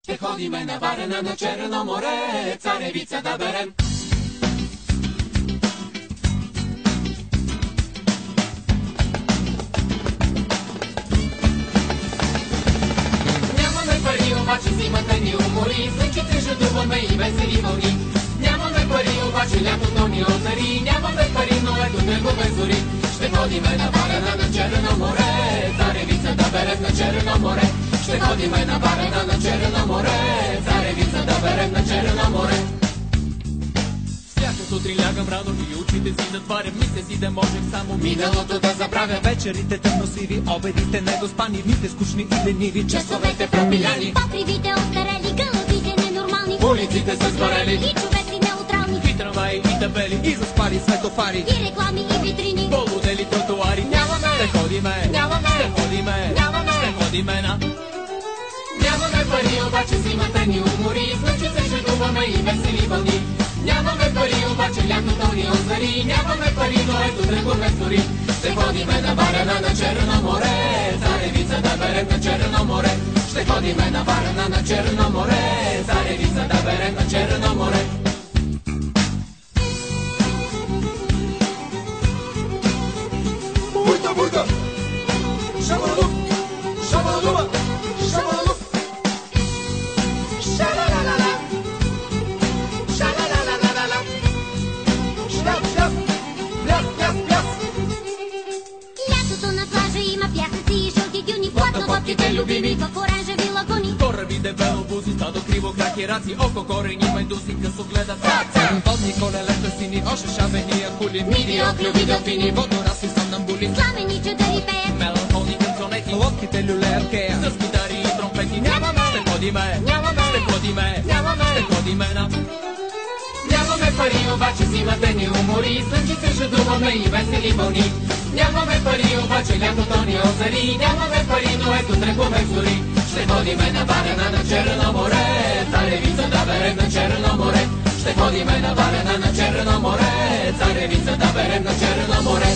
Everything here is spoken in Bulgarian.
Ще ходиме на Варна на Черно море, царевица да берем. Нямаме пари, обаче зимата ни умори, слънчице жадуваме и весели вълни. Нямаме пари, обаче лятото ни озари, нямаме пари, но ето негове зори. Ще ходиме на Варна на Черно море, царевица да берем на Черно море. Ще ходиме на Варна на Черно море, царевица да берем на Черно море. Всяка сутрин лягам рано и очите си затварям, мисля си да можех само Миналото да забравя, вечерите тъмносиви, обедите недоспани, дните скучни и лениви, часовете пропиляни, покривите остарели, гълъбите ненормални, улиците са сгорели и човеци неутрални, и трамваи, и табели, и заспали светофари, и реклами, и витрини, полудели тротуари. Нямаме, ще ходиме, нямаме, ще ходиме, нямаме, ще ходиме на... Нямаме пари, обаче зимата ни умори, слънчице жадуваме и весели вълни. Нямаме пари, обаче лятото ни озари, нямаме пари, но ето негове зори. Ще ходиме на Варна на Черно море, царевица да берем на Черно море. Ще ходиме на Варна на Черно море, царевица да берем на Черно море. Бурга, бурга! Шабалук! Шабалума! Шабалук! Ша-ла-ла-ла-ла! Ша-ла-ла-ла-ла-ла! Шляп, шляп! Пляс, пляс, пляс! лятото на плажа има пясъци и жълти дюни, Платнопопките любими, в оранжеви лагуни, Кораби, дебелобузи, стадо криво краки, раци, око корени, медузи, късогледа, водни колелета, сини, ошешавени акули, миди, оклюви, делфини, водорасли, сомнамбули, сламени чудари пеят, меланхолни канцонети, лодките люлееркея, с гитари и тромпети. Нямаме, ще ходиме, нямаме, ще ходиме, нямаме, ще ходиме на... Нямаме пари, обаче зимата ни умори, слънчице жадуваме и весели вълни. Нямаме пари, обаче лятото ни озари, нямаме пари, но ето тръгваме зори. Ще ходиме на Варна на Черно море, царевица да берем на Черно море. Ще ходиме на Варна на Черно море, царевица да берем на Черно море.